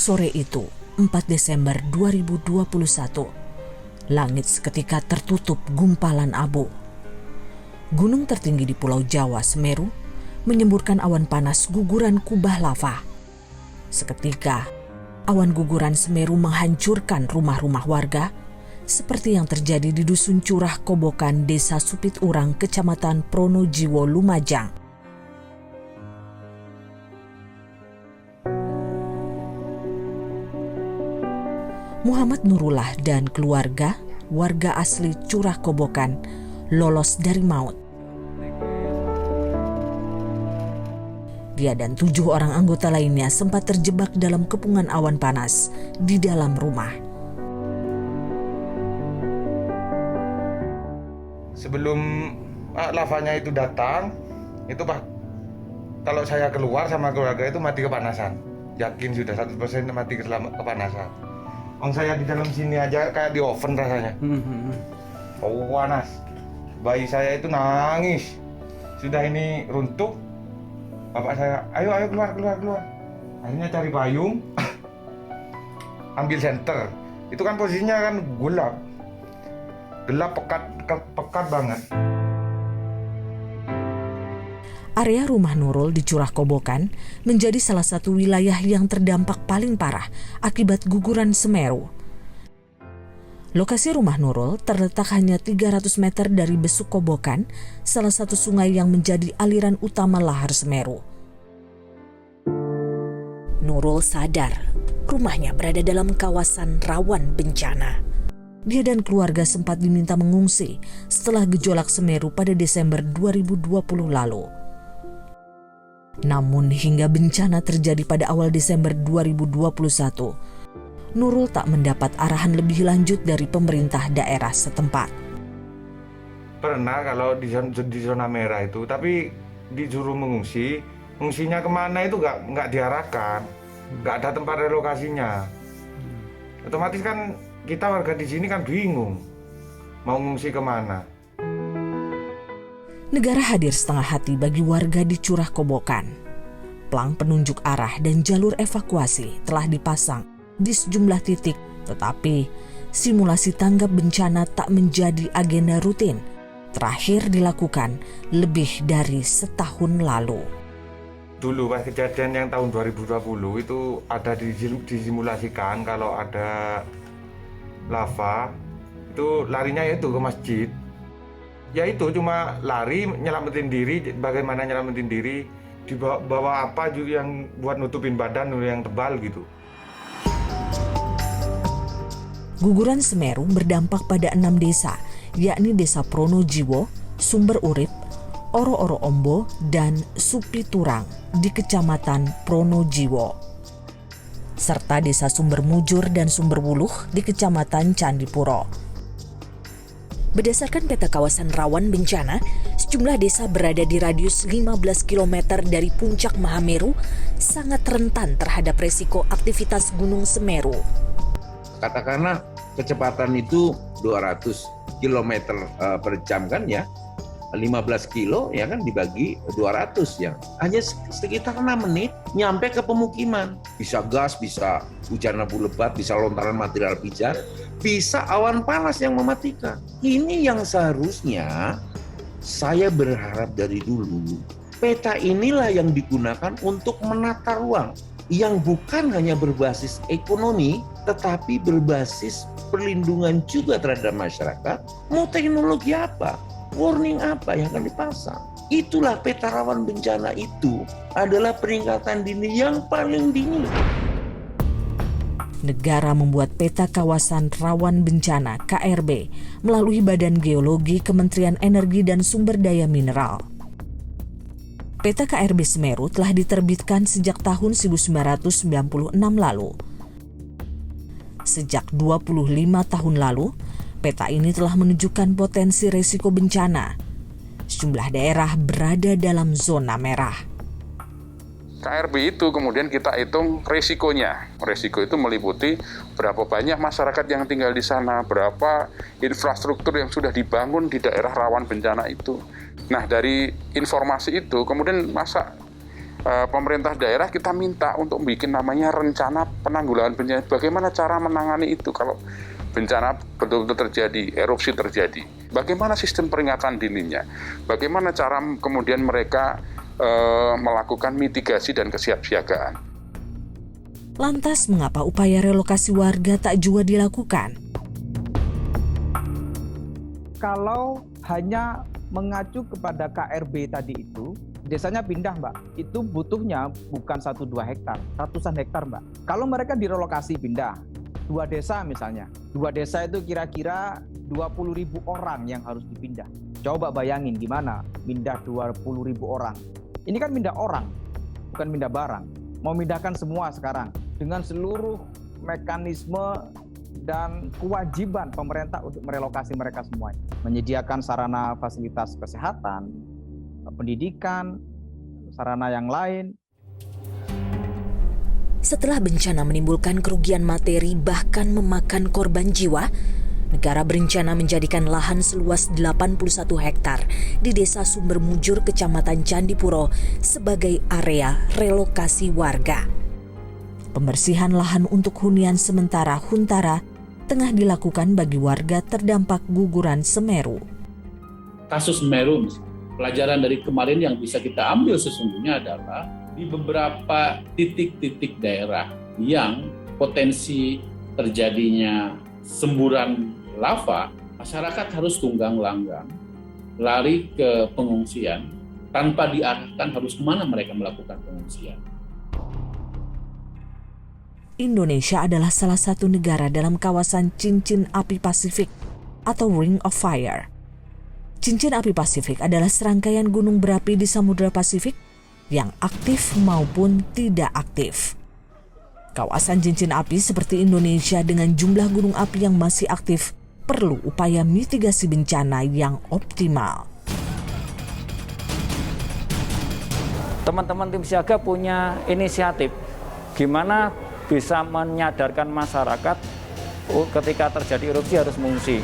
sore itu, 4 Desember 2021, langit seketika tertutup gumpalan abu. Gunung tertinggi di Pulau Jawa, Semeru, menyemburkan awan panas guguran kubah lava. Seketika, awan guguran Semeru menghancurkan rumah-rumah warga, seperti yang terjadi di Dusun Curah Kobokan, Desa Supiturang, Kecamatan Pronojiwo, Lumajang. Muhammad Nurullah dan keluarga, warga asli Curah Kobokan, lolos dari maut. Dia dan 7 orang anggota lainnya sempat terjebak dalam kepungan awan panas di dalam rumah. Sebelum lavanya itu datang, itu kalau saya keluar sama keluarga itu mati kepanasan. Yakin sudah 100% mati kepanasan. Saya di dalam sini aja kayak di oven rasanya. Oh, panas. Bayi saya itu nangis. Sudah ini runtuh. Bapak saya, ayo keluar. Akhirnya cari payung, ambil senter. Itu kan posisinya kan gelap pekat banget. Area rumah Nurul di Curah Kobokan menjadi salah satu wilayah yang terdampak paling parah akibat guguran Semeru. Lokasi rumah Nurul terletak hanya 300 meter dari Besuk Kobokan, salah satu sungai yang menjadi aliran utama lahar Semeru. Nurul sadar rumahnya berada dalam kawasan rawan bencana. Dia dan keluarga sempat diminta mengungsi setelah gejolak Semeru pada Desember 2020 lalu. Namun hingga bencana terjadi pada awal Desember 2021, Nurul tak mendapat arahan lebih lanjut dari pemerintah daerah setempat. Pernah kalau di zona merah itu, tapi disuruh mengungsinya kemana itu nggak diarahkan, nggak ada tempat relokasinya. Otomatis kan kita warga di sini kan bingung mau ngungsi kemana. Negara hadir setengah hati bagi warga di Curah Kobokan. Plang penunjuk arah dan jalur evakuasi telah dipasang di sejumlah titik, tetapi simulasi tanggap bencana tak menjadi agenda rutin. Terakhir dilakukan lebih dari setahun lalu. Dulu pas kejadian yang tahun 2020 itu ada disimulasikan kalau ada lava, itu larinya itu ke masjid. Ya itu cuma lari, nyelamatin diri. Bagaimana nyelamatin diri, dibawa apa juga yang buat nutupin badan yang tebal gitu. Guguran Semeru berdampak pada 6 desa, yakni Desa Pronojiwo, Sumber Urip, Oro-Oro Ombo, dan Supiturang di Kecamatan Pronojiwo, serta Desa Sumber Mujur dan Sumber Wuluh di Kecamatan Candipuro. Berdasarkan peta kawasan rawan bencana, sejumlah desa berada di radius 15 km dari puncak Mahameru sangat rentan terhadap resiko aktivitas Gunung Semeru. Katakanlah kecepatan itu 200 km per jam kan ya, 15 kilo ya kan dibagi 200 ya. Hanya sekitar 6 menit nyampe ke pemukiman. Bisa gas, bisa hujan abu lebat, bisa lontaran material pijar, bisa awan panas yang mematikan. Ini yang seharusnya saya berharap dari dulu. Peta inilah yang digunakan untuk menata ruang yang bukan hanya berbasis ekonomi, tetapi berbasis perlindungan juga terhadap masyarakat. Mau teknologi apa? Warning apa yang akan dipasang? Itulah peta rawan bencana itu adalah peringatan dini yang paling dini. Negara membuat peta kawasan rawan bencana KRB melalui Badan Geologi Kementerian Energi dan Sumber Daya Mineral. Peta KRB Semeru telah diterbitkan sejak tahun 1996 lalu. Sejak 25 tahun lalu, peta ini telah menunjukkan potensi risiko bencana. Sejumlah daerah berada dalam zona merah. KRB itu kemudian kita hitung resikonya. Resiko itu meliputi berapa banyak masyarakat yang tinggal di sana, berapa infrastruktur yang sudah dibangun di daerah rawan bencana itu. Nah, dari informasi itu kemudian masa pemerintah daerah kita minta untuk bikin namanya rencana penanggulangan bencana. Bagaimana cara menangani itu kalau bencana betul-betul terjadi, erupsi terjadi? Bagaimana sistem peringatan dininya? Bagaimana cara kemudian mereka melakukan mitigasi dan kesiapsiagaan? Lantas mengapa upaya relokasi warga tak jua dilakukan? Kalau hanya mengacu kepada KRB tadi itu, desanya pindah, Mbak. Itu butuhnya bukan 1-2 hektar, ratusan hektar, Mbak. Kalau mereka direlokasi pindah, 2 desa misalnya. 2 desa itu kira-kira 20.000 orang yang harus dipindah. Coba bayangin gimana pindah 20.000 orang. Ini kan pindah orang, bukan pindah barang. Mau mindahkan semua sekarang dengan seluruh mekanisme dan kewajiban pemerintah untuk merelokasi mereka semua. Menyediakan sarana fasilitas kesehatan, pendidikan, sarana yang lain. Setelah bencana menimbulkan kerugian materi bahkan memakan korban jiwa, negara berencana menjadikan lahan seluas 81 hektar di Desa Sumbermujur, Kecamatan Candipuro sebagai area relokasi warga. Pembersihan lahan untuk hunian sementara Huntara tengah dilakukan bagi warga terdampak guguran Semeru. Kasus Semeru, pelajaran dari kemarin yang bisa kita ambil sesungguhnya adalah di beberapa titik-titik daerah yang potensi terjadinya semburan lava, masyarakat harus tunggang langgang, lari ke pengungsian tanpa diarahkan harus kemana mereka melakukan pengungsian. Indonesia adalah salah satu negara dalam kawasan cincin api Pasifik atau Ring of Fire. Cincin api Pasifik adalah serangkaian gunung berapi di Samudra Pasifik yang aktif maupun tidak aktif. Kawasan cincin api seperti Indonesia dengan jumlah gunung api yang masih aktif perlu upaya mitigasi bencana yang optimal. Teman-teman tim siaga punya inisiatif gimana bisa menyadarkan masyarakat ketika terjadi erupsi harus mengungsi.